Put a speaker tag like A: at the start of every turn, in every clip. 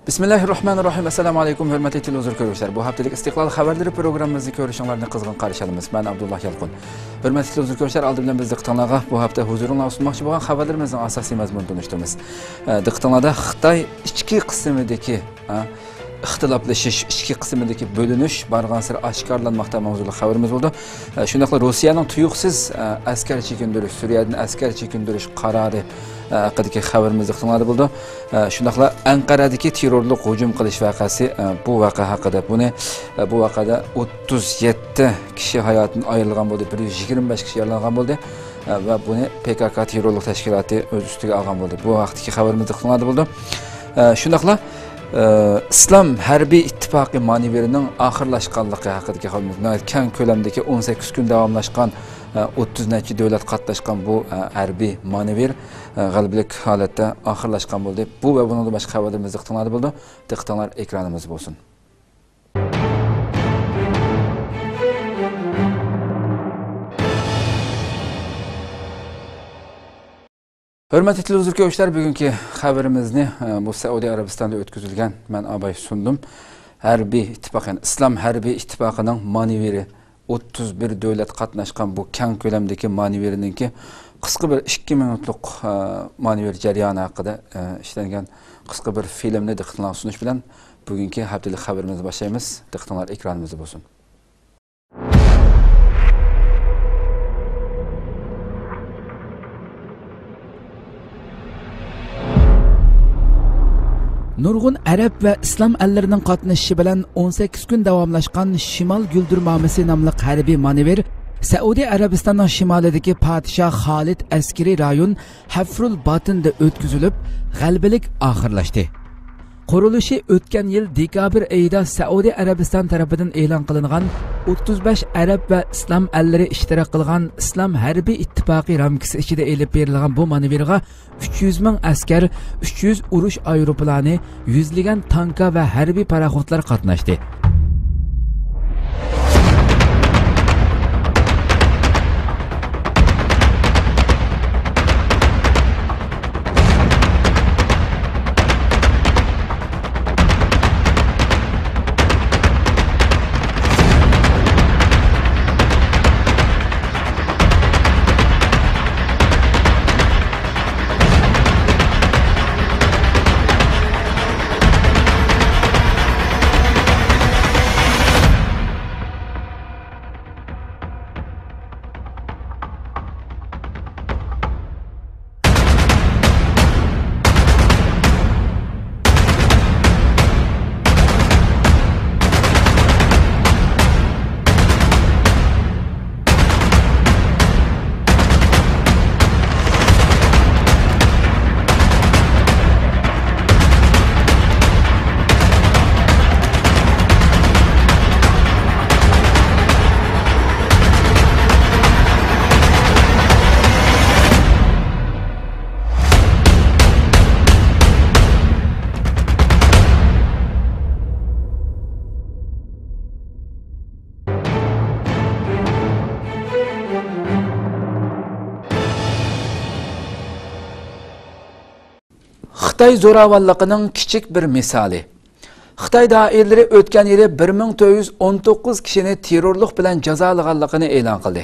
A: Bismillahirrahmanirrahim. Assalamu alaykum hörmətli televizor görüşlər. Bu haftalik İstiqlal xəbərləri proqramımızı görüşənlərinə qızğın qarşı alırıq. Mən Abdullah Yalqın. Hörmətli televizor görüşlər, aldı bilan biz diqqətinizə bu hafta huzurunuzda sunmaqçı bolğan xəbərlərimizin əsas məzmununu danışdığımız. Diqqətinizdə Xitay içki qismidəki ixtilaflaşış, içki qismidəki bölünüş barğansır aşkarlanmaqda mavzulu xəbərimiz oldu. Şundaqla Rusiyanın tuyuqsiz əskər çəkindiriş, Suriyadan əskər çəkindiriş qararı haqidagi xəbərimiz diqqətinizdə buldu. Şundaqla Anqaradagi terrorluq hücum qilish vaqasi bu vaqa haqida bu vaqada 37 kishi hayotini ayrilgan bo'ldi, 125 kishi yaralangan bo'ldi va buni PKK terrorluq tashkiloti o'z ustiga olgan bo'ldi. Bu vaqtdagi xəbərimiz diqqətinizdə buldu. Şundaqla İslam Hərbi İttifaqı manevrining oxirlashganligi haqidagi xəbərimiz. Keng ko'lamdagi 18 kun davomlashgan 30 neçə dövlət qatlaşqan bu hərbi manevr g'aliblik holatda oxirlashgan bo'ldi. Bu va bundan boshqa xəbərlərimiz diqqətinizdə buldu. Diqqətinizlər ekranımız bo'lsin. Hörmətli televizor görüşlər, bugünkü xəbərimizni bu Saudiya Arabistonda ötküzülgən mən abay sundum. Hərbi İttifaq, yəni İslam Hərbi İttifaqının manevri 31 dövlət qatnaşqan bu keng ko'lamdagi manevrininki qisqa bir 2 minutluq manevr jarayoni haqida ishlangan qisqa bir filmni diqqatingizga sunish bilan bugünkü haftalik xəbərimizni boshlaymiz. Diqqatingizlar ekranimizda bo'lsin. Nurg'un Arab va islom ellarining qatnashishi bilan 18 kun davomlashgan Shimol Guldirmamisi nomli harbiy manevr Saudiya Arabistonining shimolidagi podshoh Xolid askari rayon Hafrul Batinda o'tkazilib, g'alabalik oxirlashdi. Qurilishi o'tgan yil dekabr oyida Saudiya Arabiston tomonidan e'lon qilingan 35 arab va islom ellari ishtirok qilgan Islom Harbiy Ittifoqi ramkasi ichida elib berilgan bu manevrga 300 ming askar, 300 urush aeroplani, yuzlagan tanka va harbiy paraxodlar qatnashdi. Xitay zo'ravonligining kichik bir misoli. Xitay doiralari o'tgan yili 1419 kishini terrorlik bilan jazolaganligini e'lon qildi.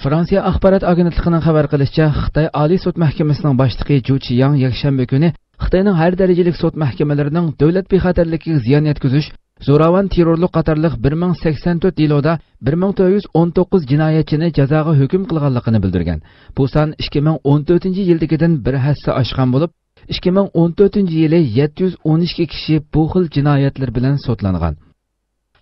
A: Fransiya axborot agentligining xabar qilishicha, Xitoy Oliy sud mahkamasining boshlig'i Ju Chiyang yakshanba kuni Xitoyning har darajalik sud mahkamalarining davlat bexatarligiga ziyon yetkazish, zo'ravon terrorlik qatorliq 1084 deloda 1419 jinoyatchini jazoga hukm qilganligini bildirgan. Bu son 2014-yildagidan bir hassa oshgan bo'lib, 2014-yili 712 kishi bu xil jinoyatlar bilan sotlangan.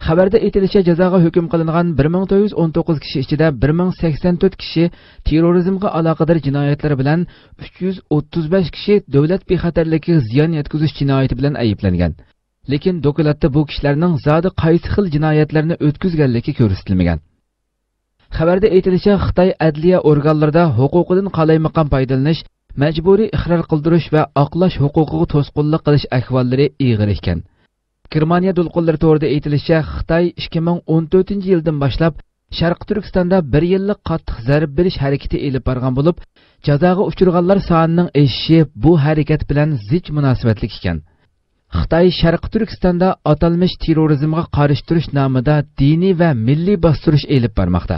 A: Xabarda aytilishicha, jazoga hukm qilingan 1419 kishi ichida 1084 kishi terrorizmga aloqador jinoyatlar bilan, 335 kishi davlat bexatarligiga ziyon yetkazish jinoyati bilan ayblangan. Lekin dokladda bu kishilarning zodi qaysi xil jinoyatlarni o'tkazganligi ko'rsatilmagan. Xabarda aytilishicha, Xitoy adliya organlarida huquqidan qalaymaqon foydalanish, majburiy iqror qildirish va oqlash huquqiga to'sqinlik qilish ahvollari og'ir ekan. Germaniya dulqinlari to'g'rida aytilishicha, Xitoy 2014-yildan boshlab Sharq Turkistonda 1 yillik qattiq zarb berish harakati elib borgan bo'lib, jazoga uchirganlar sonining eshishi bu harakat bilan zich munosabatli ekan.
B: Xitoy Sharqi Turkistonda atalmış terrorizmga qarshi turish nomida diniy va milliy bostirish elib bormoqda.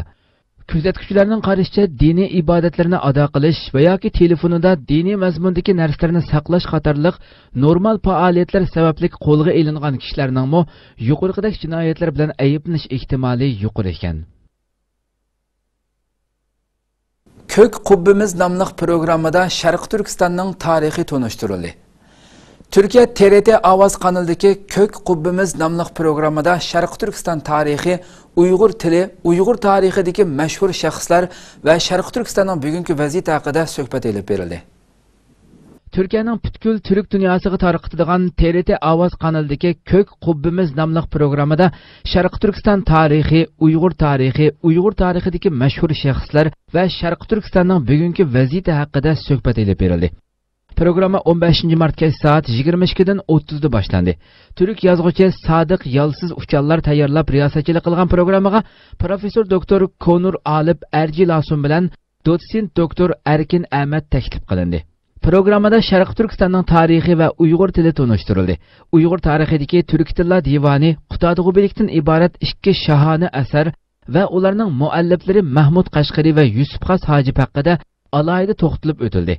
B: Kuzatuvchilarning qarashicha diniy ibodatlarni ado qilish va yoki telefonida diniy mazmundagi narsalarni saqlash qatorliq normal faoliyatlar sababli qo'lga ilingan kishilarning mo yuqoridagi jinoyatlar bilan ayblanish ehtimoli yuqori ekan.
A: Kök Qubbimiz nomli programmada Sharq Turkistonning tarixi tonishtirildi. Türkiye TRT Avaz kanalındaki Kök Qubbimiz nomli programmada Sharq Turkiston tarixi, Uyg'ur tili, Uyg'ur tarixidagi mashhur shaxslar va Sharq Turkistonning bugungi vaziyati haqida suhbat elib berildi.
B: Türkiye'nin butkul Türk dünyasıga tarqatilgan TRT Avaz kanalındaki Kök Qubbimiz nomli programmada Sharq Turkiston tarixi, Uyg'ur tarixidagi mashhur shaxslar va Sharq Turkistonning bugungi vaziyati haqida suhbat elib berildi. Programma 15 Mart kech soat 22dan 30da boshlandi. Türk yozuvchi Sodiq Yolsiz Uchallar tayyorlab riyosatchilik qilgan programmaga professor doktor Konur Alip Erjilasun bilan dotsent doktor Erkin Ahmad taklif qilindi. Programmada Sharq Turkistonning tarixi va Uyg'ur tili tonishtirildi. Uyg'ur tarixidagi Turk tillar divani Qutadg'ubilikdan iborat ikki shahona asar va ularning mualliflari Mahmud Qashqari va Yusuf Xas Hojib haqida alohida to'xtalib o'tildi.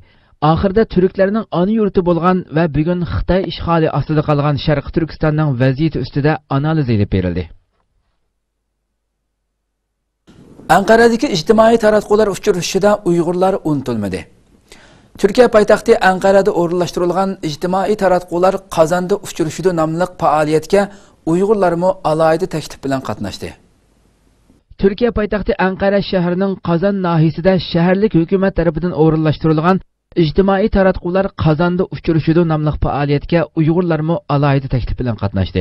B: Oxirida Türklarning ona yurti bo'lgan va bugun Xitoy ishg'oli ostida qolgan Sharq Turkistonning vaziyati ustida analiz elib berildi.
A: Anqaradagi ijtimoiy taratqular uchrashuvida Uyg'urlar unutilmadi. Türkiye poytaxti Anqarada o'rinlashtirilgan ijtimoiy taratqular Qozonda uchrashuvda nomli faoliyatga Uyg'urlarmi alohida taklif bilan qatnashdi.
B: Türkiye poytaxti Anqara shahrining Qozon nahiyasida shaharlik hukumat tomonidan o'rinlashtirilgan İctimai taratqular Qozonda uchrashuvda nomli faoliyatga Uyg'urlarmi alohida taklif bilan qatnashdi.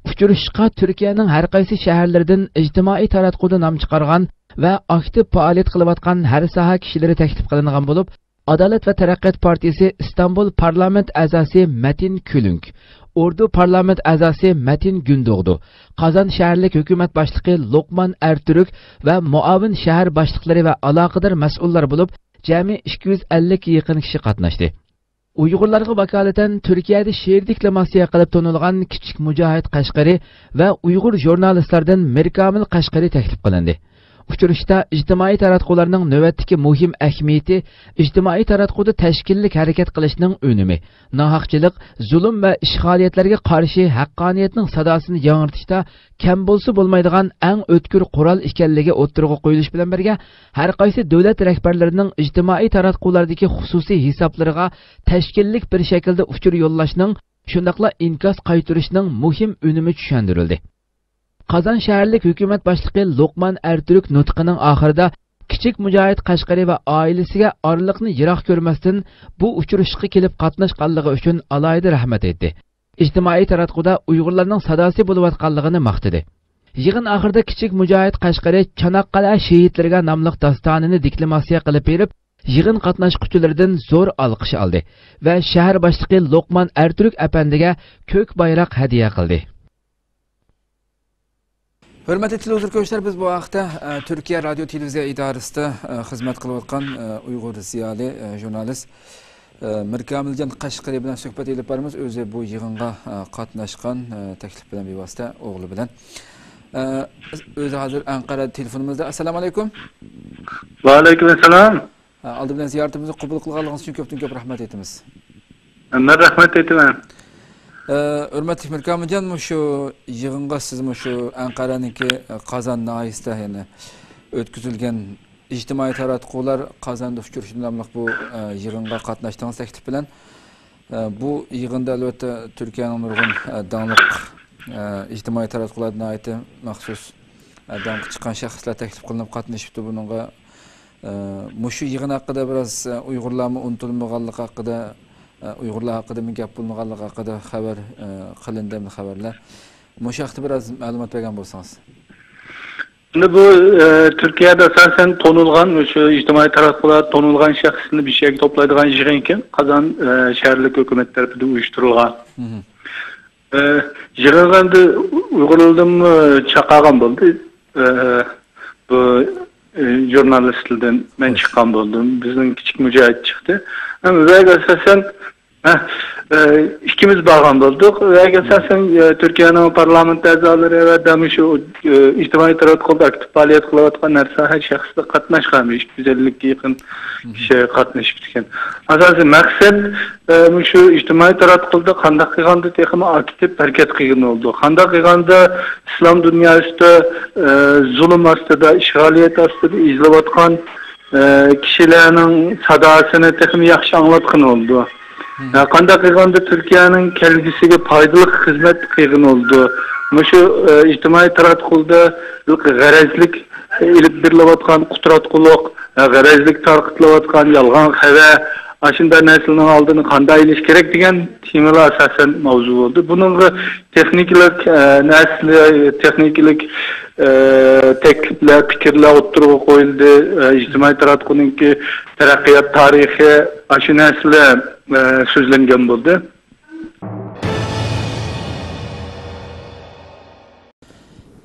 B: Uchrashishga Turkiyaning har qaysi shaharlaridan ijtimoiy taratquda nom chiqargan va aktiv faoliyat qilayotgan har soha kishilari taklif qilingan bo'lib, Adalet ve Taraqqiyot partiyasi İstanbul parlament a'zosi Metin Külünk, Ordu parlament a'zosi Metin Gündoğdu, Qozon shaharlik hukumat boshlig'i Luqman Ertürk ve muavin shahar boshliqlari va aloqador mas'ullar bo'lib, jami 250 ga yaqin kishi qatnashdi. Uyg'urlarga vakolatan Turkiyada she'r deklamasiya qilib tonilgan kichik Mujohid Qashqari va Uyg'ur jurnalistlardan Mirkamil Qashqari taklif qilindi. Uchrashda ijtimoiy taratqularning navbatdagi muhim ahamiyati ijtimoiy taratquda tashkillik harakat qilishning unumi, nohaqchilik, zulm va ishg'oliyatlarga qarshi haqqoniyatning sadosini yangrtishda kam bo'lsa bo'lmaydigan eng o'tkir qurol ekanligi o'ttirg'a qo'yilish bilan birga har qaysi davlat rahbarlarining ijtimoiy taratqulardagi xususiy hisoblariga tashkillik bir shaklda uchur yo'llashning, shundaqla inkos qaytarishning muhim unumi tushuntirildi. Qozon shaharlik hukumat boshlig'i Luqman Ertürk nutqining oxirida kichik Mujohid Qashqari va oilasiga orliqni yiroq ko'rmasdan bu uchrashishga kelib qatnashganligi uchun alohida rahmat aytdi. Ijtimoiy taratquda Uyg'urlarning sadosi bo'layotganligini maqtadi. Yig'in oxirida kichik Mujohid Qashqari Chanoqqal'a shehidlarga nomli dastonini deklamasiya qilib berib, yig'in qatnashuvchilaridan zo'r olqish oldi va shahar boshlig'i Luqman Ertürk apandiga ko'k bayroq hadya qildi.
A: Hürmetli televizyon biz bu hafta Türkiye Radyo Televizyon İdaresi'de hizmet kılıvatkan Uygur ziyali jurnalist Mirkamiljan Qashqari bilan suhbat elib boramiz. O'zi bu yig'inga qatnashgan taklif bilan bevosita o'g'li bilan. O'zi hozir Anqara telefonimizda. Assalomu alaykum.
C: Va alaykum assalom.
A: Aldı bilan ziyoratimizni qabul qilganligingiz uchun ko'p rahmat aytamiz.
C: Men rahmat aytaman.
A: Hürmetli Mirkamiljan, şu yig'inga siz şu Anqaraniki Qozon nahiyasida yani o'tkazilgan ijtimoiy taratqular Qozonda uchrashuvda bu yig'inga qatnashdingiz taklif bilan. Bu yig'inda albatta Turkiyaning nurg'un dangliq ijtimoiy taratqulardan aytib maxsus dangliq chiqqan shaxslar taklif qilinib qatnashibdi. Buningga shu yig'in haqida biraz Uyg'urlarni unutilmaganligi haqida Uyg'urlar haqida men gap bo'lmaganligi haqida xabar qilindi xabarlar. Shu haqida biraz ma'lumot bergan bo'lsangiz.
C: Şimdi bu Türkiye'de asasen tonulgan, şu ictimai taraflar tonulgan şahsını bir şey toplaydıgan yig'inken Qozon şehirlik hükümet tarafından uyuşturulgan. Yig'inganda Uyg'urlardan chaqagan bo'ldi. Bu jurnalistlardan men chiqqan bo'ldim. Bizning kichik Mujohid chiqdi. Ama asasen İkimiz bağlan bulduk. Esasen Türkiye'nin parlament azaları ve demiş şu ictimai tarafı aktif faaliyet kılavatkan her şahsda katnaşkan 250'lik yakın kişi katnaşıp çıkan. Asasen maksat şu ictimai tarafı kandak kıyğanda tekimi aktif hareket kıyğın oldu. Kandak kıyğanda İslam dünyasında zulüm astıda, işgaliyet astıda izlevatkan kişilerin sadasını tekimi yaxşı anlatkın oldu. Kandak kıyğanda Türkiye'nin kelgisiga faydalı hizmet kıyğın oldu. Şu ictimai tarafı g'arazlik ilip birlevatkan kutratkuluk, g'arazlik tarqıtlavatkan yalgan haber, aşında neslinin aldığını kanday iliş gerek degen temalar asasen mavzu oldu. Bunun tekniklik nesli, tekniklik teklifler, fikirler oturuğa koyuldu. İctimai tarafının ki terakkiyat tarihi aşı nesli sözlengen buldu.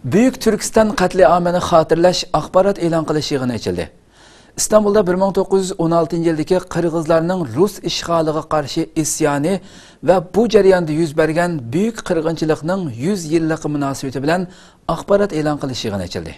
A: Büyük Türkistan katliamını hatırlaş axbarat e'lon qilish yig'ini ochildi. İstanbul'da 1916 yildagi Qirg'izlarning Rus ishg'oliga qarshi isyoni ve bu jarayonda yuz bergan büyük qirg'inchilikning 100 yilligi munosabati bilan axbarat e'lon qilish yig'ini ochildi.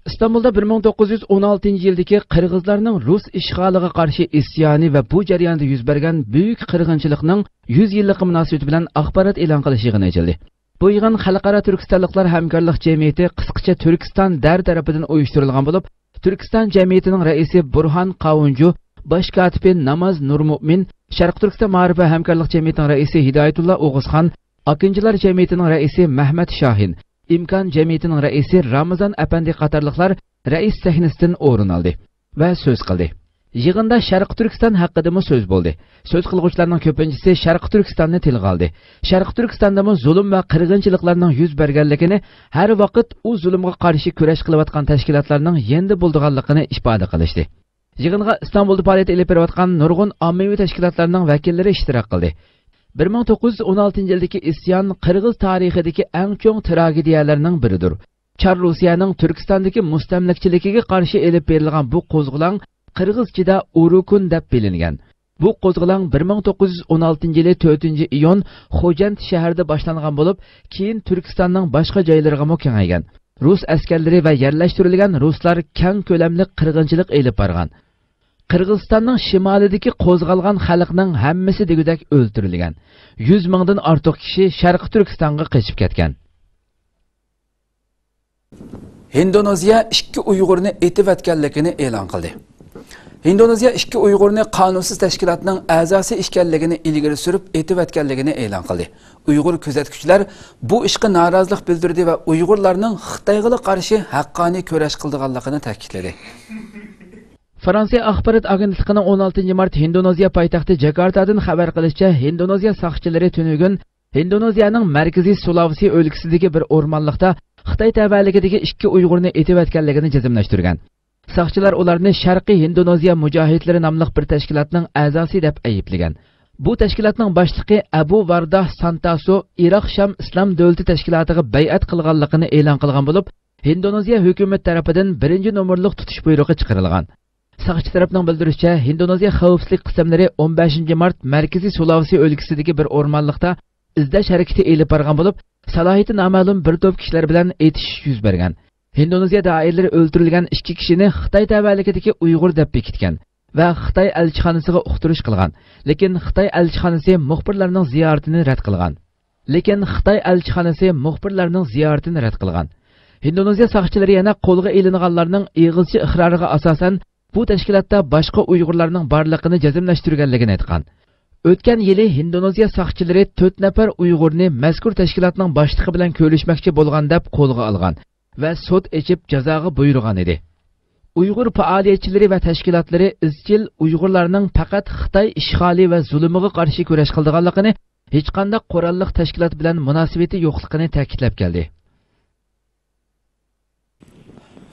B: İstanbul'da 1916 yildagi Qirg'izlarning Rus ishg'oliga qarshi isyoni ve bu jarayonda yuz bergan büyük qirg'inchilikning 100 yilligi munosabati bilan axbarat e'lon qilish yig'ini ochildi. Bu yig'in Xalqaro Turkistonliklar hamkorlik jamiyati qisqacha Turkiston dar tarafidan uyushtirilgan bo'lib, Turkiston jamiyatining raisi Burhan Qavunju, bosh katibi Namaz Nurmu'min, Sharq Turkiston ma'rif va hamkorlik jamiyatining raisi Hidoyatullo O'g'izxon, Akinchilar jamiyatining raisi Mahmad Shohin, Imkon jamiyatining raisi Ramazon Apandi qatorliqlar rais sahnasidan o'rin oldi va so'z qildi. Yig'inda Sharq Turkiston haqida so'z bo'ldi. So'z qilguvchilarning ko'pinchisi Sharq Turkistonni tilga oldi. Sharq Turkistonda zulm va qirg'inchiliklarning yuz berganligini, har vaqt u zulmga qarshi kurash qilayotgan tashkilotlarning yendi bo'lganligini ifoda qilishdi. Yig'inga Istanbulda faoliyat olib berayotgan nurg'un ommaviy tashkilotlarning vakillari ishtirok qildi. 1916 yildagi isyon Qirg'iz tarixidagi eng cho'ng tragediyalarning biridir. Char Rossiyaning Turkistondagi mustamlakchiligiga qarshi elib berilgan bu qo'zg'olon Qirg'izchada Urukun deb bilingan. Bu qo'zg'olon 1916 yili 4-iyun Xo'jand shahrida boshlangan bo'lib, keyin Turkistonning boshqa joylariga ham kengaygan. Rus askarlari va yerlashtirilgan ruslar keng ko'lamli qirg'inchilik elib borgan. Qirg'izistonning shimolidagi qo'zg'algan xalqning hammasi degudek o'ldirilgan. 100 mingdan ortiq kishi Sharq Turkistonga qochib ketgan.
A: Indoneziya 2 Uyg'urni etib etganligini e'lon qildi. Indoneziya 2 Uyg'urni qonunsiz tashkilotning a'zosi ekanligini ilgari surib etib etganligini e'lon qildi. Uyg'ur kuzatuvchilar bu ishga norozilik bildirdi va Uyg'urlarning Xitoyga qarshi haqqoniy kurash qilganligini ta'kidladi.
B: Fransiya axborot agentligining 16 mart Indoneziya poytaxti Jakartadan xabar qilishicha, Indoneziya soqchilari tunugun Indoneziyaning markaziy Sulawesi o'lkasidagi bir o'rmonlikda Xitoy tavalligidagi 2 Uyg'urni etib etganligini jazmlashtirgan. Soqchilar ularni Sharqiy Indoneziya mujohidlari nomli bir tashkilotning a'zosi deb ayblagan. Bu tashkilotning boshlig'i Abu Vardah Santoso Iroq Sham Islom davlati tashkilotiga bay'at qilganligini e'lon qilgan bo'lib, Indoneziya hukumat tomonidan 1-nomerlik tutish buyrug'i chiqarilgan. Soqchi tarafning bildirishicha, Indoneziya xavfsizlik qismlari 15 mart Markaziy Sulawesi o'lkasidagi bir o'rmonlikda izlash harakati elib borgan bo'lib, salohiyati noma'lum bir to'p kishilar bilan etishish yuz bergan. Indoneziya doiralari o'ldirilgan 2 kishini Xitoy tavalligidagi Uyg'ur deb bekitgan va Xitoy elchixonasiga uqtirish qilgan. Lekin Xitoy elchixonasi muxbirlarning ziyoratini rad qilgan. Indoneziya soqchilari yana qo'lga ilinganlarning ig'ilchi iqroriga asosan bu tashkilotda boshqa Uyg'urlarning borligini jazmlashtirganligini aytgan. O'tgan yili Indoneziya soqchilari 4 nafar Uyg'urni mazkur tashkilotning boshlig'i bilan ko'rishmoqchi bo'lgan deb qo'lga olgan va sud echib jazoga buyurgan edi. Uyg'ur faoliyatchilari va tashkilotlari izchil Uyg'urlarning faqat Xitoy ishg'oli va zulmiga qarshi kurash qilganligini, hech qanday qurolli tashkilot bilan munosabati yo'qligini ta'kidlab keldi.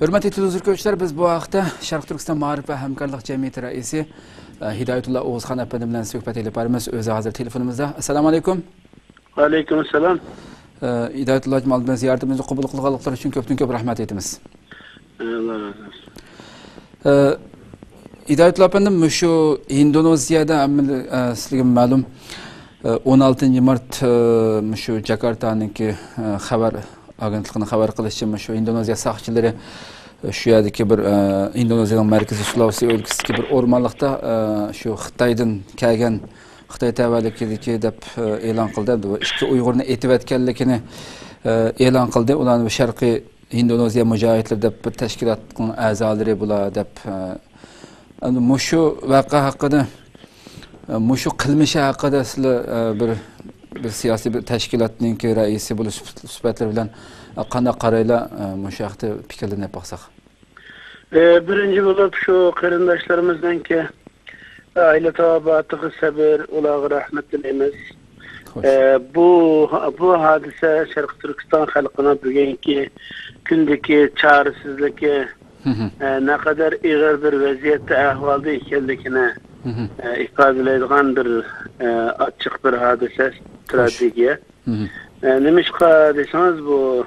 A: Hurmatli televizor biz bu vaqtda Sharq Turkiston ma'rif va hamkorlik jamiyati raisi Hidoyatullo O'g'izxon apandi bilan suhbat olib boramiz. O'zi hozir telefonimizda. Assalomu alaykum.
C: Va alaykum assalom.
A: Hidoyatullo Ajmal bilan ziyoratimizni qabul qilganliklari uchun ko'p rahmat etamiz.
C: Allah razı olsun.
A: Hidayetullah efendim şu Indonezya'da sizga ma'lum 16 Mart şu Jakarta'ningki xabar agentligini xabar qilishicha şu Indonezya saqchilari şu yerdagi bir Indoneziyaning markaziy Sulawesi o'lkasidagi bir o'rmonliqda şu Xitoydan kelgan Xitoy tavallikidagi deb e'lon qildi. Ikki Uyg'urni etayotganligini e'lon qildi. Ularni Sharqiy Indoneziya mujohidlari deb bir tashkilotning a'zolari bular deb mushu vaqa haqida mushu qilmishi haqida sizlar bir siyosiy bir tashkilotning raisi bo'lish sifatlar bilan qanday qaraylar mushu haqda fikrlarni yapaqsaq.
D: Birinci bo'lib shu qarindoshlarimizndan ki aile tabatığı sabır, ularga rahmet dileymiz. Bu hadise Şarkı Türkistan halkına bugünkü gündeki çaresizliki ne kadar ağır bir vaziyette ahvalda ikenlikine ifadeleyen bir açık bir hadise, strateji. Nemişka deseniz bu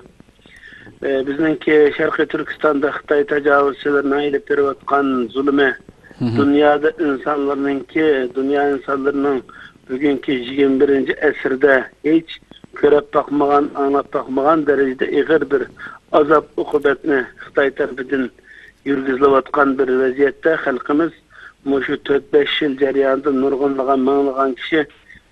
D: bizimki Şarkı Türkistan'da Xitay tecavüzçilerine ailip veriyotgan zulme dünyada dünya insanlarının bugünkü 21. esirde hiç görüp bakmagan, anlap bakmagan derecede ağır bir azap ukubetini Xitay tarafından yürgüzülevatkan bir vaziyette halkımız şu 4-5 yıl ceryanında nurgunlagan, mağlagan kişi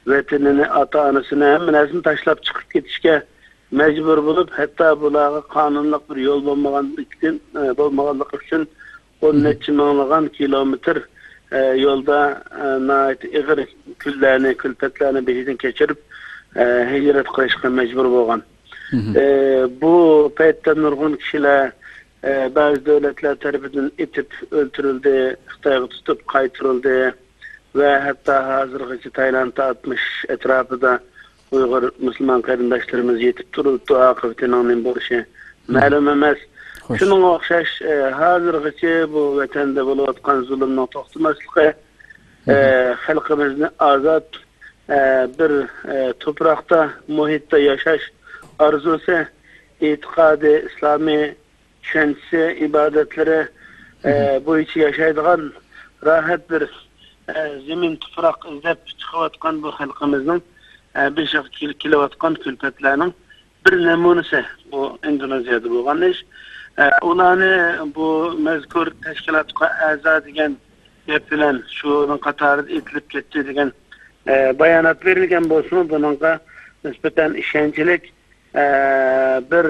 D: vatanını, ata-anasını hemen esini taşlap çıkıp gitişke mecbur bulup hatta bulağa kanunluk bir yol bulmaganlık için 13 mağlagan kilometre yolda ağır küllerini, külpetlerini beyden geçirip hicret kılışka mecbur bolgan. Bu peytten nurgun kişiler bazı devletler tarafından itip öldürüldü, Xitay'a tutup kaytırıldı ve hatta hazırgıcı Tayland'a atmış etrafında Uygur Müslüman kardeşlerimiz yetip duruldu akıbetinin borçu. Malum emez. Şunun okşaş hazırgıcı bu vatanda bulutkan zulümden toxtumaslığı halkımızın azat bir toprakta, muhitte yaşaş arzusu, itikadı, İslami düşüncesi, ibadetleri bu içi yaşaydığın rahat bir zemin toprak izlep çıkıvatkan bu halkımızın bir şekilde kilovatkan külpetlerinin bir nemunesi bu Endonezya'da bolgan iş. Ulanı bu mezkur teşkilatga a'zo degan gap bilan şunun qatorida etilib ketdi degan bayanat verilgan bo'lsa, buningga nisbatan ishonchlik bir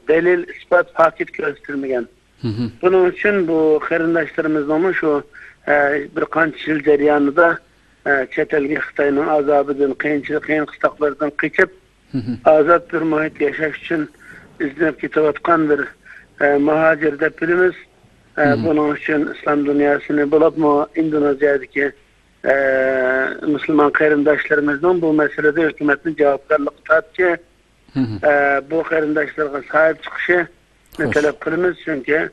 D: delil ispat fakit ko'rsatilmagan. Bunun için bu qarindoshlarimizni şu bir qancha yil jarayonida chet elga Xitoyning azobidan, qiyin qishtaqlardan qochib ozod bir muhit yashash uchun izlab ketayotgan bir muhacir deb bilamiz. Bunun için İslam dünyasını bulup mu Indonezya'daki Müslüman qarindoshlarımızın bu meselede hükümetin cevapkarlık tuttu. Bu qarindoshlarga sahip çıkışı talep qilamiz, çünkü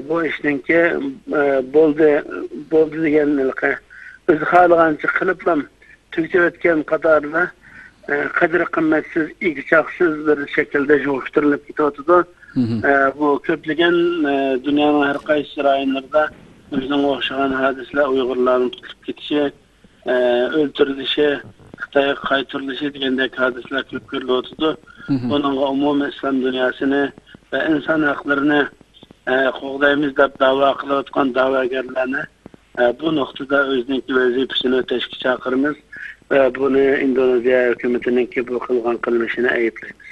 D: bu işninki bo'ldi deganlikqa o'zi xohlagancha qiliblam tugib o'tgan qatorida qadri qimmatsiz, ig'choqsiz bir shaklda jo'shtirilib ketyapti. Bu köpligen dünyanın her qaysi rayonlarida bizning o'xshagan hadislar Uyg'urlarning tutulib ketishi, o'ldirilişi, Xitoyga qaytarilishi degandek hadislar ko'p ko'rilyapti. Buningga umumiy islom dunyosini va inson haqlarini qo'g'daymiz deb da'vo qilayotgan da'vogarlarni bu nuqtada o'zining vazifasini o'tashga chaqiramiz va buni Indoneziya hukumatining bu qilgan qilmishini ayblaymiz.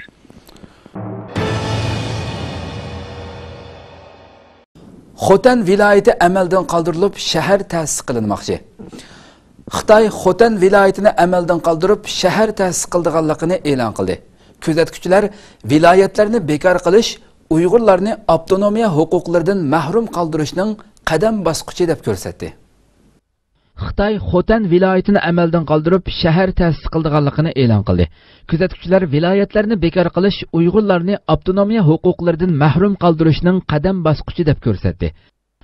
A: Xotan viloyati amaldan qoldirilib, shahar ta'sis qilinmoqchi. Xitoy Xotan viloyatini amaldan qoldirib, shahar ta'sis qilganligini e'lon qildi. Kuzatuvchilar viloyatlarni bekor qilish Uyg'urlarni avtonomiya huquqlaridan mahrum qoldirishning qadam bosqichi deb ko'rsatdi.
B: Xitoy Xotan viloyatini amaldan qoldirib, shahar ta'sis qilganligini e'lon qildi. Kuzatuvchilar viloyatlarni bekor qilish Uyg'urlarni avtonomiya huquqlaridan mahrum qoldirishning qadam bosqichi deb ko'rsatdi.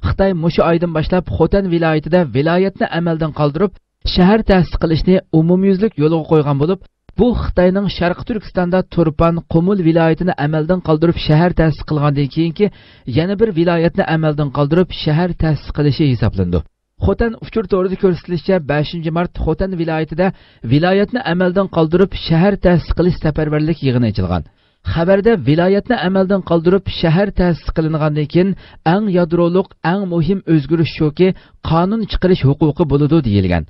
B: Xitoy mushu oydan boshlab Xotan viloyatida viloyatni amaldan qoldirib, shahar ta'sis qilishni umumyuzlik yo'lga qo'ygan bo'lib, Bu Xitoyning Sharq Turkistonda Turpan, Qumul viloyatini amaldan qoldirib shahar ta'sis qilgandan keyingi yana bir viloyatni amaldan qoldirib shahar ta'sis qilishi hisoblandi. Xotan uchur to'g'rida ko'rsatilishicha 5 mart Xotan viloyatida viloyatni amaldan qoldirib shahar ta'sis qilish safarbarlik yig'ini ochilgan. Xabarda viloyatni amaldan qoldirib shahar ta'sis qilingandan keyin eng yadroliq, eng muhim o'zgarish shuki, qonun chiqarish huquqi bo'ladi deyilgan.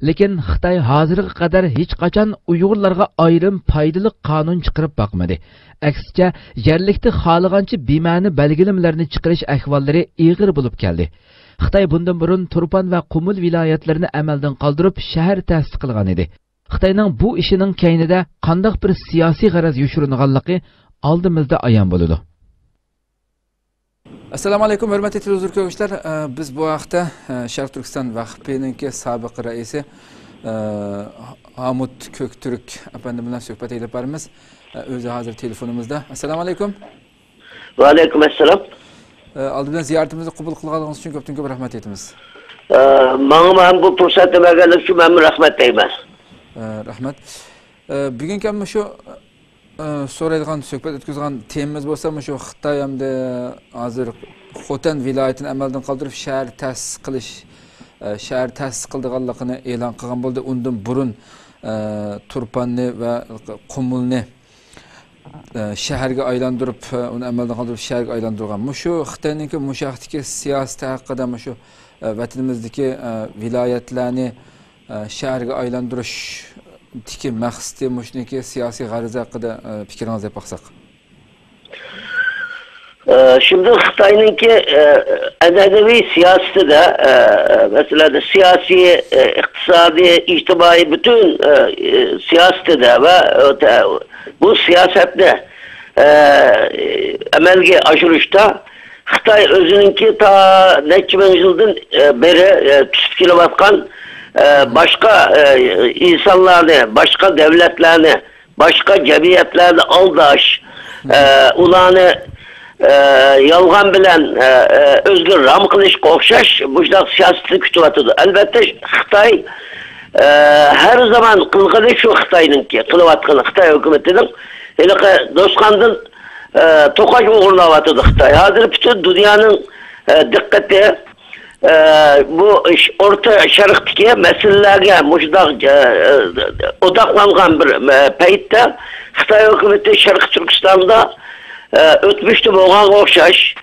B: Lekin Xitoy hozirga qadar hech qachon Uyg'urlarga ayrim foydali qonun chiqarib boqmadi. Aksincha, yerlikda xohlagancha bema'ni belgilamlarni chiqarish ahvollari og'ir bo'lib keldi. Xitoy bundan burun Turpan va Qumul viloyatlarini amaldan qoldirib shahar ta'sis qilgan edi. Xitoyning bu ishining keynida qanday bir siyosiy g'araz yoshiringanligi oldimizda ayon bo'ladi.
A: Assalomu alaykum, hurmatli televizor ko'ruvchilar. Biz bu vaqtda Sharq Turkiston vaqfining sobiq raisi Hamut Köktürk efendim bilan suhbat elib boramiz. O'zi hozir telefonimizda. Assalomu alaykum.
E: Va alaykum assalom.
A: Oldindan ziyoratimizni qabul qilganingiz uchun ko'p rahmat aytamiz.
E: Menga bu fursatni berganingiz uchun men rahmat deyman.
A: Rahmat. Bugungi ham shu so'raydigan suhbat o'tkazgan temamiz bo'lsa, shu Xitoy hamda hozir Xotan viloyatini amaldan qoldirib shahar ta'sis qilganligini e'lon qilgan bo'ldi. Undan burun Turpanni va Qumulni shaharga aylantirib, uni amaldan qoldirib shaharga aylantirgan. Shu Xitoyning mushaxtiki siyosati haqida shu vatanimizdagi viloyatlarni shaharga aylantirish tiki maqsadi mushniki siyosiy g'ariza haqida fikringizni aytsak.
E: Şimdi Xitoyninki an'anaviy siyosatida, masalan, siyosiy, iqtisodiy, ijtimoiy bütün siyosatida va bu siyosatni amalga oshirishda Xitoy o'zininki ta necha ming yildan beri tutib kelayotgan başka insanlarını, başka devletlerini, başka cemiyetlerini aldaş, ulanı yalgan bilen özgür ram kılışka okşaş, bu yüzden siyasetini kütüvatıdır. Elbette Xitoy her zaman kılgıdı şu Xitoy'ninki, kılıvatkını Xitoy hükümetinin, hele dostkandın tokaş uğurlavatıdır Xitoy. Hazır bütün dünyanın dikkati, bu Orta Şark'taki meselelerge odaklangan bir paytda Xitoy hükümeti Sharq Turkistonda ötmüştü boğan okşaş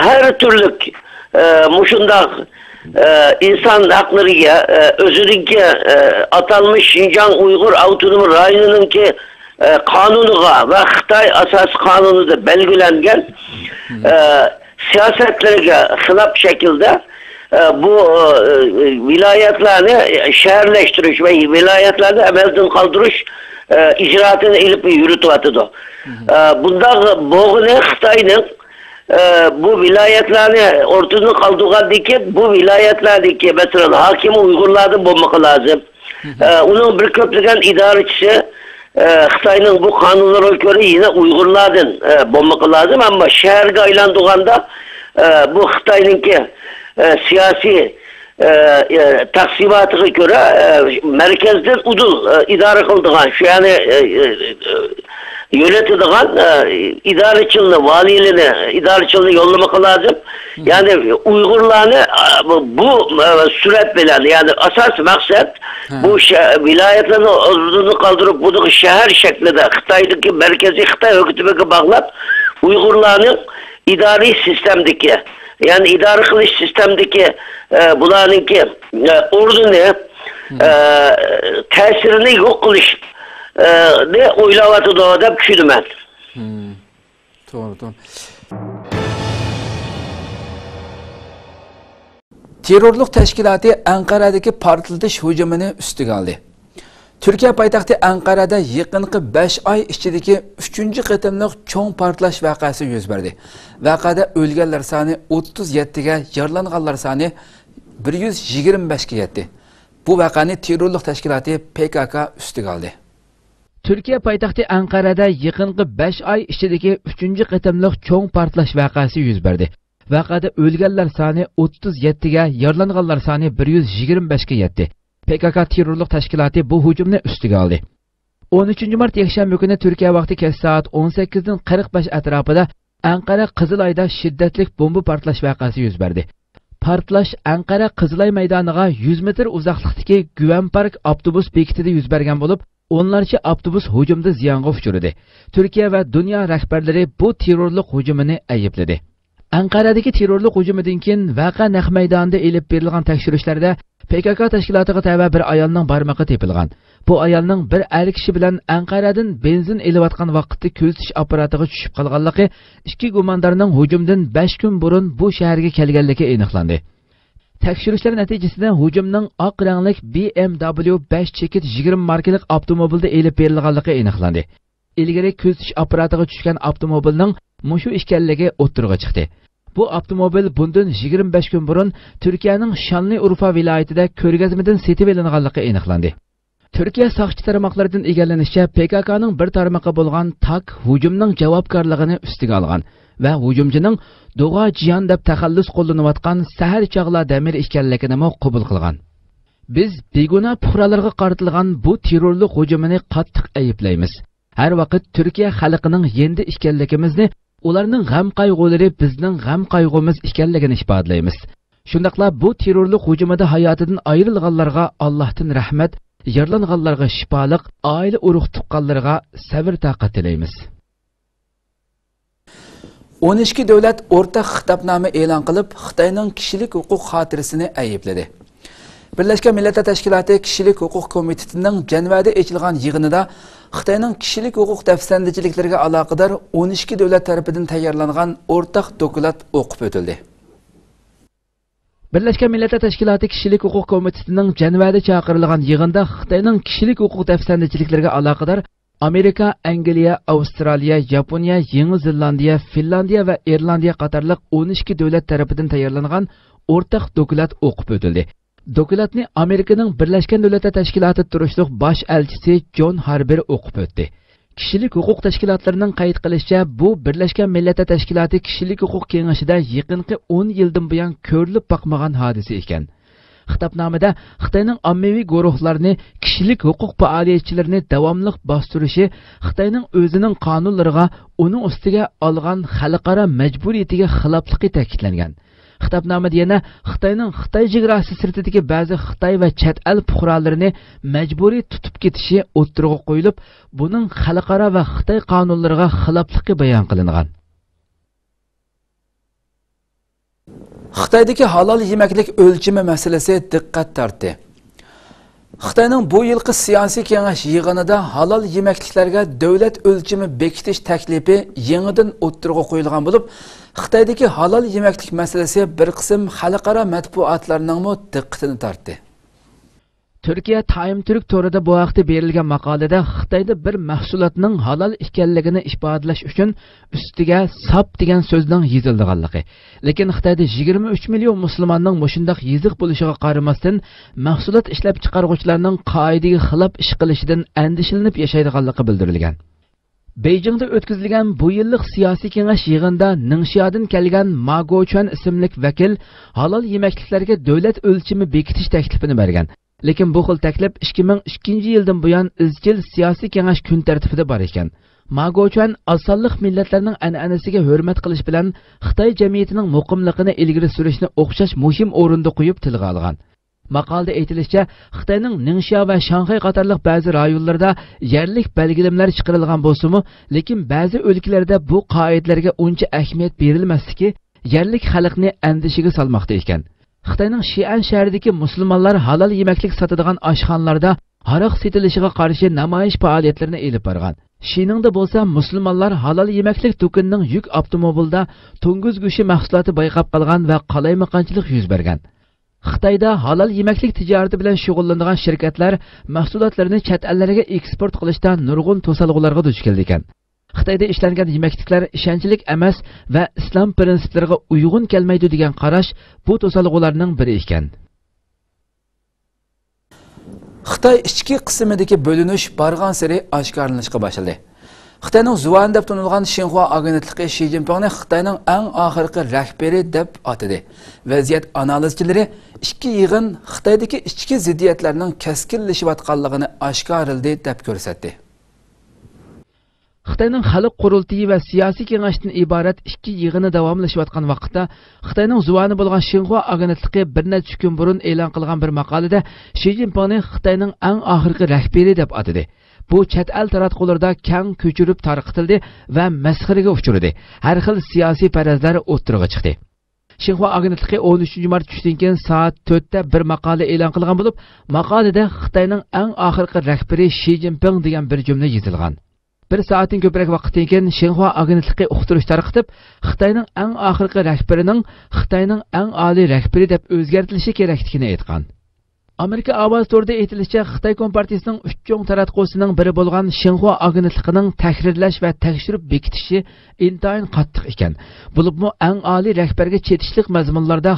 E: her türlü muşundaq insan haklarıya özününki atanmış Şinjan Uygur Avtonom Rayonununki kanunuga ve Xitoy asas kanunu da belgilengen siyasetlerine hılap şekilde bu vilayetlerini şehirleştiriş ve vilayetlerini emelden kaldırış icraatını ilip yürütüvatıdır. Bunda boğunu Xitoy'nin bu vilayetlerini ortadan kaldırdığı bu vilayetlerdeki mesela hakim Uygurlardan bulmak lazım. Onun bir köprüden idareçisi Xitoyning bu kanunlara göre yine Uygurlardan bulmak lazım ama şehirge aylandığında bu Xitoyninki siyasi taksimatına göre merkezden udul idare kıldığan şu yani yönetidiğen idareçiliğini, valiliğini, idareçiliğini yollamak lazım. Yani Uygurlarını bu süret bilen yani asas maksat bu vilayetlerini ordunu kaldırıp bunu şehir şeklinde Xitoy'daki merkezi Xitoy hükümetine bağlap Uygurlarını idari sistemdeki yani idare kılış sistemdeki bularınki ordunu tesirini yok kılış ne oylavatı doğada düşündüm ben.
A: Doğru. Terörlük teşkilatı Ankara'daki partiltish hücumunu üstüge aldı. Türkiye paytaxtı Ankara'da yaqinqi 5 ay ichidagi 3-chi qatimliq cho'ng portlash voqeasi yuz berdi. Voqeada o'lganlar soni 37 ga, yaralanganlar soni 125 ga yetdi. Bu voqeani terrorlik tashkiloti PKK ustiga oldi.
B: Türkiye paytaxtı Ankara'da yaqinqi 5 ay ichidagi 3-chi qatimliq cho'ng portlash voqeasi yuz berdi. Voqeada o'lganlar soni 37 ga, yaralanganlar soni 125 ga yetdi. PKK terrorlik tashkiloti bu hujumni ustiga oldi. 13 mart yakshanba kuni Turkiya vaqti kech soat 18:45 atrofida Ankara Qizilayda shiddatli bomba portlash voqeasi yuz berdi. Portlash Ankara Qizilay maydoniga 100 metr uzoqlikdagi Güven Park avtobus bekitida yuz bergan bo'lib, onlarca avtobus hujumda ziyonga uchradi. Turkiya va dunyo rahbarlari bu terrorlik hujumini aybladi. Anqaradagi terrorlik hujumidan keyin vaqa naq maydonida elib berilgan tekshirishlarda PKK tashkilotiga tabi bir ayolning barmog'i tepilgan. Bu ayolning bir er kishi bilan Anqaradan benzin elayotgan vaqtda ko'zitish apparatiga tushib qolganligi, ikki gumondorning hujumdan 5 kun burun bu shaharga kelganligi aniqlandi. Tekshirishlar natijasida hujumning oq rangli BMW 5 chekit 20 markalik avtomobilda elib berilganligi aniqlandi. Ilgari ko'zitish apparatiga tushgan avtomobilning mushu ekanligi o'ttirg'a chiqdi. Bu avtomobil bundan 25 kun burun Turkiyaning Şanlıurfa viloyatida ko'rgazmadan setib olinganligi aniqlandi. Turkiya soqchi tarmoqlaridan egallanishicha PKKning bir tarmoqi bo'lgan TAK hujumning javobgarligini ustiga olgan va hujumchining Doğa Cihan deb taxallus qo'llanayotgan Sahar Chag'la Damir ekanligini qabul qilgan. Biz begona fuqarolarga qaratilgan bu terrorlik hujumini qattiq ayiblaymiz. Har vaqt Turkiya xalqining yendi ekanligimizni, ularning g'am qayg'ulari bizning g'am qayg'umiz ekanligini ifodalaymiz. Shundaqla bu terrorlik hujumida hayotidan ayrilganlarga Allohdan rahmat, yaralanganlarga shifolik, oila urug' tuqqanlarga sabr taqat tilaymiz.
A: 12 davlat o'rtaq xitobnoma e'lon qilib, Xitoyning kishilik huquq xotirasini aybladi. Birlashgan Millatlar Tashkiloti Kishilik huquq komitetining Janvada ochilgan yig'inida Xitoyning kishilik huquq tafsandijiliklariga aloqador 12 davlat tarafidan tayyorlangan o'rtaq dokument o'qib o'tildi.
B: Birlashgan Millatlar Tashkiloti Kishilik huquq komitetining Janvada chaqirilgan yig'inda Xitoyning kishilik huquq tafsandijiliklariga aloqador Amerika, Angliya, Avstraliya, Yaponiya, Yangi Zelandiya, Finlandiya va Irlandiya qatorliq 12 davlat tarafidan tayyorlangan o'rtaq dokument o'qib o'tildi. Dokumentni Amerikaning Birlashgan Davlatlar Tashkiloti turishliq bosh elchisi John Harber o'qib o'tdi. Kishilik huquq tashkilotlarining qayd qilishicha, bu Birlashgan Millatlar Tashkiloti Kishilik huquq kengashida yaqinqi 10 yildan buyon ko'rilib boqmagan hodisa ekan. Xitobnomada Xitoyning ommaviy guruhlarni, kishilik huquq faoliyatchilarini davomli bostirishi, Xitoyning o'zining qonunlariga, uning ustiga olgan xalqaro majburiyatiga xilofligi ta'kidlangan. Xitobnomada yana Xitoyning Xitoy chegarasi sirtidagi ba'zi Xitoy va chet el fuqarolarini majburiy tutib ketishi o'ttirg'a qo'yilib, buning xalqaro va Xitoy qonunlariga xilofligi bayon qilingan.
A: Xitoydagi halol yemaklik o'lchimi masalasi diqqat tortdi. Xitoyning bu yilgi siyosiy kengash yig'inida halol yemakliklarga davlat o'lchimi bekitish taklifi yangidan o'ttirg'a qo'yilgan bo'lib, Xitoydagi halol yemaklik masalasi bir qism xalqaro matbuotlarning diqqatini tortdi.
B: Turkiya Time Türk torida bu vaqtda berilgan maqolada Xitoyda bir mahsulotning halol ekanligini ifodalash uchun ustiga sap degan so'zning yozilganligi. Lekin Xitoyda 23 million musulmonning mushundaq yiziq bo'lishiga qaramasdan, mahsulot ishlab chiqaruvchilarning qoidaga xilof ish qilishidan andishalanib yashaydiganligi bildirilgan. Beijingda o'tkazilgan bu yillik siyosiy kengash yig'inida Ningxiadan kelgan Ma Guochuan ismli vakil halol yemakliklarga davlat o'lchimi bekitish taklifini bergan. Lekin bu xil taklif 2002-yildan buyon izchil siyosiy kengash kun tartibida bor ekan. Ma Guochuan asonliq millatlarning an'anasiga hurmat qilish bilan Xitoy jamiyatining muqimligini ilgari surishni o'xshash muhim o'rinda qo'yib tilga olgan. Maqolada aytilishicha, Xitoyning Ningxia va Shanxay qatorliq ba'zi rayonlarda yerlik belgilamlar chiqarilgan bo'lsa-mu, lekin ba'zi o'lkalarda bu qoidalarga uncha ahamiyat berilmasligi yerlik xalqni andishiga solmoqda ekan. Xitoyning Xi'an shahridagi musulmonlar halol yemaklik sotadigan oshxonalarda aroq sotilishiga qarshi namoyish faoliyatlarini elib borgan. Shiningda bo'lsa, musulmonlar halol yemaklik do'konining yuk avtomobilda to'ng'iz go'shti mahsuloti bayqab qolgan va qalaymaqonchilik yuz bergan. Xitoyda halol yemaklik tijorati bilan shug'ullanadigan shirkatlar mahsulotlarini chet ellarga eksport qilishda nurg'un to'salg'ularga duch keldi ekan. Xitoyda ishlangan yemakliklar ishonchlik emas va islom prinsiplariga uyg'un kelmaydi degan qarash bu to'salg'ularning biri ekan.
A: Xitoy ichki qismidagi bo'linish bargan sari oshkorlanishga boshladi. Xitoyning Zuan deb tanilgan Xinhua agentligi Xi Jinpingni Xitoyning eng oxirgi rahbari deb atadi. Vaziyat analizchilari ikki yig'in Xitoydagi ichki ziddiyatlarning keskinlashayotganligini oshkorladi deb ko'rsatdi.
B: Xitoyning xalq qurultiyi va siyosiy kengashdan iborat ikki yig'ini davomlashayotgan vaqtda Xitoyning zuvani bo'lgan Xinhua agentligi bir necha kun burun e'lon qilgan bir maqolada Xi Jinpingni Xitoyning eng oxirgi rahbari deb atadi. Bu chet el taratqularda keng ko'chirib tarqatildi va masxaraga uchradi. Har xil siyosiy farazlar o'ttirg'a chiqdi. Xinhua agentligi 13 mart tushdan keyin soat 4 da bir maqola e'lon qilgan bo'lib, maqolada Xitoyning eng oxirgi rahbari Xi Jinping degan bir jumla yozilgan. Bir soatdan ko'proq vaqtdan keyin Xinhua agentligi uqtirish tarqatib, Xitoyning eng oxirgi rahbarining Xitoyning eng oliy rahbari deb o'zgartirishi kerakligini aytgan. Amerika ovoz to'rida aytilishicha, Xitoy Kompartiyasining 3 cho'ng taratqusining biri bo'lgan Xinhua agentligining tahrirlash va tekshirib bekitishi intayin qattiq ekan. Bo'libmi eng oliy rahbarga chetishlik mazmunlarda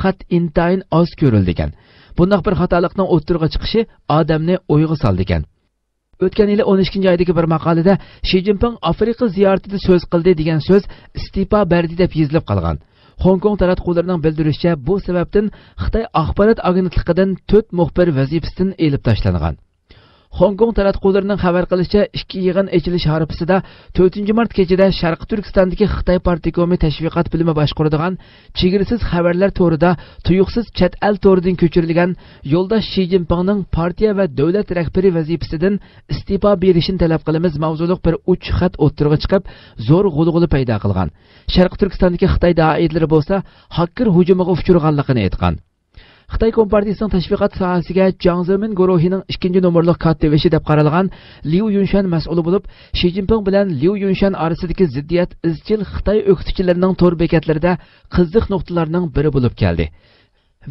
B: xat intayin oz ko'rildi ekan. Bunday bir xatolikning o'ttirg'a chiqishi odamni o'yga soldi ekan. O'tgan yil 12-oydagi bir maqolada Xi Jinping Afrika ziyoratida so'z qildi degan so'z istifa berdi deb yozilib qolgan. Hong Kong taratqularının bildirishicha, bu sababdan Xitoy axborot agentligidan 4 muxbir vazifasidan elib tashlangan. Hong Kong taratqularının xabar qilishicha, ikki yig'in ochilish harfisida 4-mart kechida Sharqi Turkistondagi Xitoy partikomi tashviqot bilimi boshqaradigan chegirasiz xabarlar to'rida tuyuqsiz chet el to'ridan ko'chirilgan yo'ldosh Xi Jinpingning partiya va davlat rahbari vazifasidan istifa berishini talab qilamiz mavzuliq bir uch xat o'ttirg'a chiqib, zo'r g'ulg'uli paydo qilgan. Sharqi Turkistondagi Xitoy doiralari bo'lsa, hacker hujumiga uchraganligini aytgan. Xitoy Kompartiyasining tashviqot sohasiga Jiang Zemin guruhining 2-nomerlik katibi deb qaralgan Liu Yunshan mas'ul bo'lib, Xi Jinping bilan Liu Yunshan orasidagi ziddiyat izchil Xitoy o'qituvchilarining to'r bekatlarida qiziq nuqtalarning biri bo'lib keldi.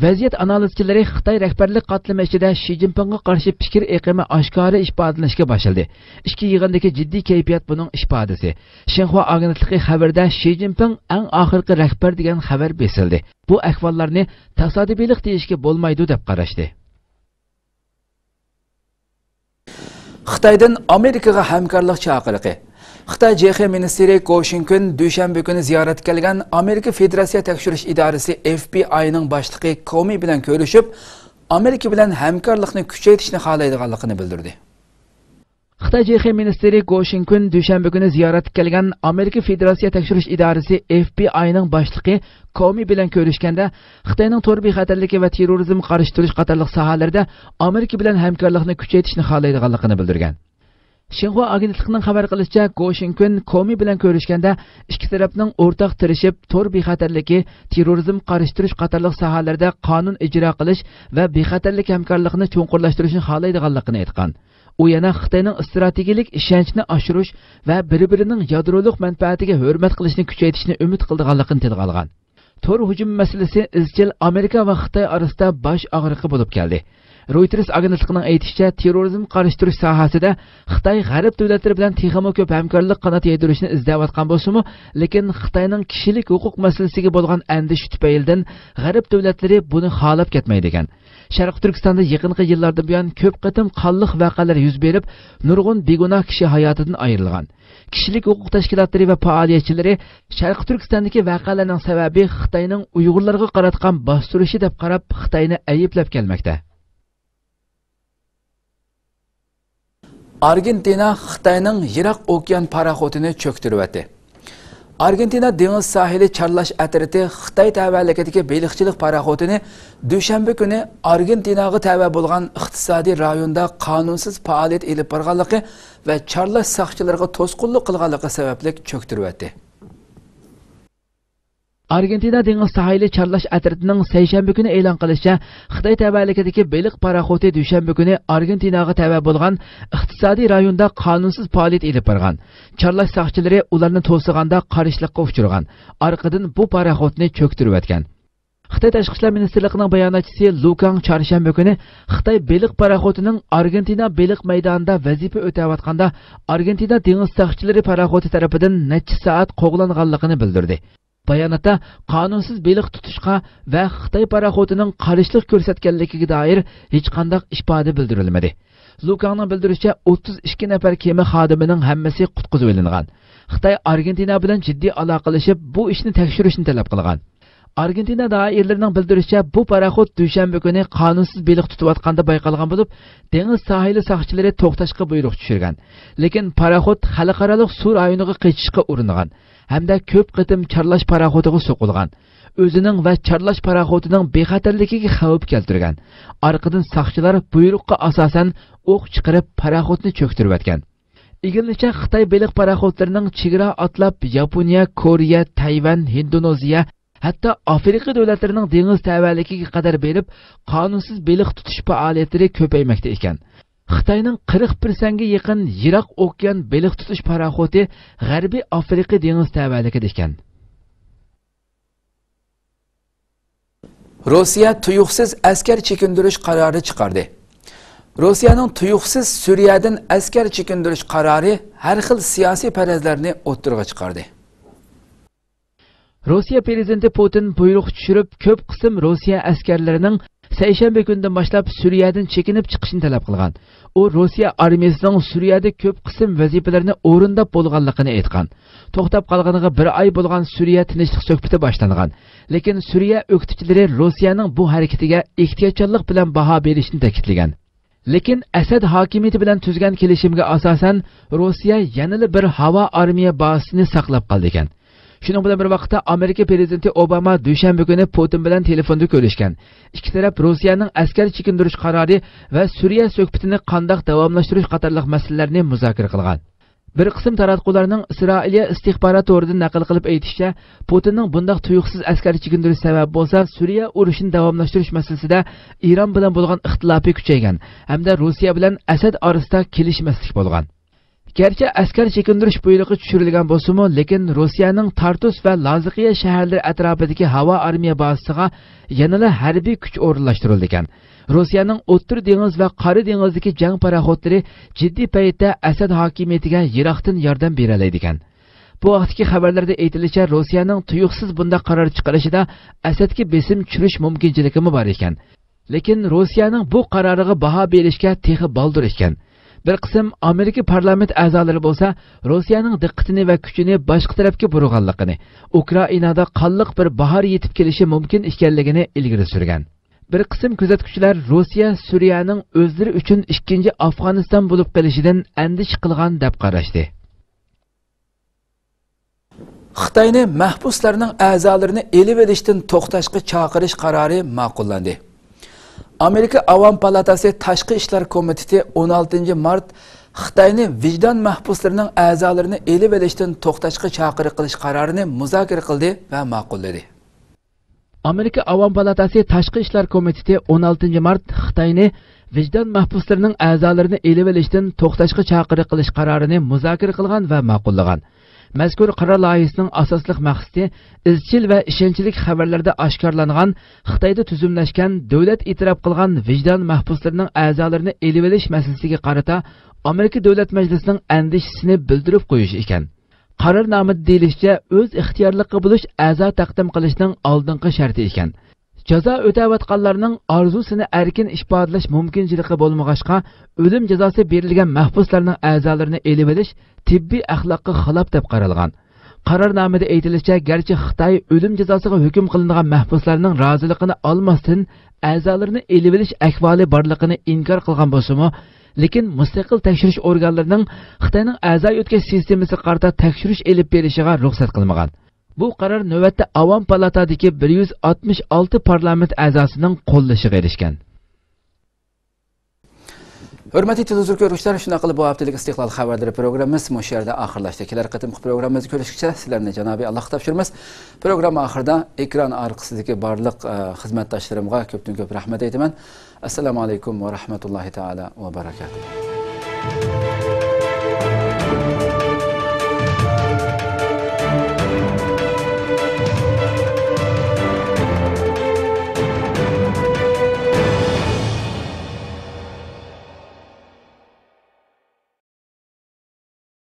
B: Vaziyat analizchilari Xitoy rahbarlik qatlami ichida Xi Jinpingga qarshi fikr eqimi oshkora ifodalanishga boshladi. Ikki yig'indagi jiddiy kayfiyat buning ifodasi. Xinhua agentligi xabarda Xi Jinping eng oxirgi rahbar degan xabar berildi. Bu ahvollarni tasodifiylik deyishga bo'lmaydi deb qarashdi.
A: Xitoydan Amerikaga hamkorlik chaqiriqi. Xitoy JX ministri Go Shinkun dushanba kuni ziyoratga kelgan Amerika Federatsiya tekshirish idorasi FBI'ning boshlig'i Comey bilan ko'rishib, Amerika bilan hamkorlikni kuchaytirishni xohlaydiganligini bildirdi.
B: Xitoy JX ministri Go Shinkun dushanba kuni ziyoratga kelgan Amerika Federatsiya tekshirish idorasi FBI'ning boshlig'i Comey bilan ko'rishganda, Xitoyning to'r bexatarligi va terrorizm qarshi turish qatorliq sohalarda Amerika bilan hamkorlikni kuchaytirishni xohlaydiganligini bildirgan. Xinhua agentligining xabar qilishicha, Go Shinkun Comey bilan ko'rishganda ikki tarafning o'rtaq tirishib, to'r bexatarligi, terrorizm qarshi turish qatorliq sohalarda qonun ijro qilish va bexatarlik hamkorlikni cho'nqurlashtirishni xohlaydiganligini aytgan. U yana Xitoyning strategik ishonchni oshirish va bir-birining yadrolik manfaatiga hurmat qilishni kuchaytirishni umid qilganligini tilga olgan. To'r hujum masalasi izchil Amerika va Xitoy orasida bosh og'riqi bo'lib keldi. Reuters agentligining aytishicha, terrorizm qarshi turish sohasida Xitoy g'arb davlatlari bilan texmo ko'p hamkorlik qanot yaydirishni izlayotgan bo'lsa-mu, lekin Xitoyning kishilik huquq masalasiga bo'lgan andish tufaylidan g'arb davlatlari buni xohlab ketmaydi ekan. Sharq Turkistonda yaqinqi yillardan buyon ko'p qatim qonliq voqealar yuz berib, nurg'un begunoh kishi hayotidan ayrilgan. Kishilik huquq tashkilotlari va faoliyatchilari Sharq Turkistondagi voqealarning sababi Xitoyning Uyg'urlarga qaratgan bostirishi deb qarab, Xitoyni ayblab kelmoqda.
A: Argentina Xitoyning Yiroq okean paraxotini cho'ktiribdi. Argentina dengiz sahili charlash atriti Xitoy tavalligidagi baliqchilik paraxotini dushanba kuni Argentinaga tava bo'lgan iqtisodiy rayonda qonunsiz faoliyat olib borganligi va charlash soqchilariga to'sqinlik qilganligi sababli cho'ktiribdi.
B: Argentina dengiz sahili charlash atritining seshanba kuni e'lon qilishicha, Xitoy tavalligidagi baliq paraxoti dushanba kuni Argentinaga tava bo'lgan iqtisodiy rayonda qonunsiz faoliyat olib borgan. Charlash soqchilari ularni to'siganda qarishliqqa uchragan. Orqadan bu paraxotni cho'ktirib o'tgan. Xitoy Tashqi ishlar ministrligining bayonotchisi Lukang chorshanba kuni Xitoy baliq paraxotining Argentina baliq maydonida vazifa o'tayotganda Argentina dengiz soqchilari paraxoti tarafidan necha soat qo'g'langanligini bildirdi. Bayonotda qonunsiz baliq tutishga va Xitoy paraxotining qarishlik ko'rsatganligiga doir hech qanday ifoda bildirilmadi. Lukangning bildirishicha 32 nafar kema xodimining hammasi qutqizib olingan. Xitoy Argentina bilan jiddiy aloqalashib, bu ishni tekshirishni talab qilgan. Argentina dairlerining bildirishicha, bu paraxod dushanba kuni qonunsiz baliq tutayotganda bayqalgan bo'lib, dengiz sahili soqchilari to'xtashga buyruq tushirgan. Lekin paraxod xalqaro suv rayoniga qochishga uringan hamda ko'p qitim charlash paraxodiga so'qilgan. O'zining va charlash paraxodining bexatarligiga xavf keltirgan. Orqadan soqchilar buyruqqa asosan o'q chiqarib paraxodni cho'ktirib o'tgan. İgilnicha Xitoy baliq paraxodlarining chegara atlab Yaponiya, Koreya, Tayvan, Indoneziya, hatto Afrika davlatlarining dengiz tavalligiga qadar berib, qonunsiz baliq tutish faoliyatlari ko'paymoqda ekan. Xitoyning 40% ga yaqin Yiroq okean baliq tutish paraxodi G'arbiy Afrika dengiz tavalligida ekan.
A: Rossiya tuyuqsiz askar chekindirish qarori chiqardi. Rossiyaning tuyuqsiz Suriyadan askar chekindirish qarori har xil siyosiy farazlarni o'ttirg'a chiqardi.
B: Rossiya prezidenti Putin buyruq tushirib, ko'p qism Rossiya askarlarining seshanba kunidan boshlab Suriyadan chekinib chiqishini talab qilgan. U Rossiya armiyasining Suriyada ko'p qism vazifalarni o'rindab bo'lganligini aytgan. To'xtab qolganiga 1 oy bo'lgan Suriya tinchlik suhbati boshlangan. Lekin Suriya o'qituvchilari Rossiyaning bu harakatiga ehtiyotkorlik bilan baho berishni ta'kidlagan. Lekin Asad hokimiyati bilan tuzgan kelishimga asosan Rossiya yanada bir havo armiya bazasini saqlab qoldi ekan. Shuning bilan bir vaqtda Amerika prezidenti Obama dushanba kuni Putin bilan telefonda ko'rishgan. Ikki taraf Rossiyaning askar chekindirish qarori va Suriya suhbatini qanday davomlashtirish qatorliq masalalarni muzokara qilgan. Bir qism taratqularning Isroiliya istixborot to'ridan naql qilib aytishicha, Putinning bunday tuyuqsiz askar chekindirish sabab bo'lsa, Suriya urushini davomlashtirish masalasida Eron bilan bo'lgan ixtilofi kuchaygan hamda Rossiya bilan Asad orasida kelishmaslik bo'lgan. Gerçi askar chekindirish buyrug'i tushirilgan bo'lsa-mu, lekin Rossiyaning Tartus va Laziqiya shaharlari atrofidagi havo armiya bazasiga yanada harbiy kuch o'rinlashtirildi ekan. Rossiyaning O'rta dengiz va Qora dengizdagi jang paraxodlari jiddiy paytda Asad hokimiyatiga yiroqdan yordam bera oladi ekan. Bu vaqtdagi xabarlarda aytilishicha, Rossiyaning tuyuqsiz bunda qaror chiqarishida Asadga besim tushirish mumkinchiligi bor ekan. Lekin Rossiyaning bu qaroriga baho berishga texi baldur ekan. Bir qism Amerika parlament a'zolari bo'lsa, Rossiyaning diqqatini va kuchini boshqa tarafga burg'anligini, Ukrainada qanliq bir bahor yetib kelishi mumkin ekanligini ilgari surgan. Bir qism kuzatuvchilar Rossiya Suriyaning o'zlari uchun ikkinchi Afg'oniston bo'lib qolishidan andish qilgan deb qarashdi.
A: Xitoyning mahbuslarning a'zolarini elib olishdan to'xtashga chaqirish qarori ma'qullandi. Amerika Avam Palatasi Tashqi ishlar komiteti 16 mart Xitoyning vijdon mahbuslarining a'zolarini elib olishdan to'xtashga chaqiriq qilish qarorini muzokara qildi va ma'qulladi.
B: Amerika Avam Palatasi Tashqi ishlar komiteti 16 mart Xitoyning vijdon mahbuslarining a'zolarini elib olishdan to'xtashga chaqiriq qilish qarorini muzokara qilgan va ma'qullagan. Mazkur qaror loyihasining asosli maqsadi izchil va ishonchli xabarlarda oshkorlangan Xitoyda tuzumlashgan davlat e'tirof qilgan vijdon mahbuslarining a'zolarini elib olish masalasiga qarata Amerika Davlat Majlisining andishisini bildirib qo'yish ekan. Qarornomada deyilishicha, o'z ixtiyorliqi bo'lish a'zo taqdim qilishning oldingi sharti ekan. Jazo o'tayotganlarning orzusini erkin ifodalash mumkinchiligi bo'lmag'achqa, o'lim jazosi berilgan mahbuslarning a'zolarini elib olish tibbiy axloqqa xilof deb qaralgan. Qarornomada aytilishicha, garchi Xitoy o'lim jazosiga hukm qilingan mahbuslarning roziligini olmasdan a'zolarini elib olish ahvoli borligini inkor qilgan bo'lsa-mu, lekin mustaqil tekshirish organlarining Xitoyning a'zo o'tkazish sistemasiga qarata tekshirish elib berishiga ruxsat qilmagan. Bu qaror navbatda Avam palatadagi 166 parlament a'zosining qo'llashiga erishgan.
A: Hurmatli televizor ko'ruvchilar, shuna qilib bu haftalik istiqlol xabarlari programmamiz bu yerda oxirlashdi. Kelar qatimki programmamizni ko'rishgacha sizlarni Janobiy Alloh topshiramiz. Program oxirida ekran orqasidagi barliq xizmatdoshlarimga ko'pdan-ko'p rahmat aytaman. Assalomu alaykum va rahmatullohi taala va barakatuh.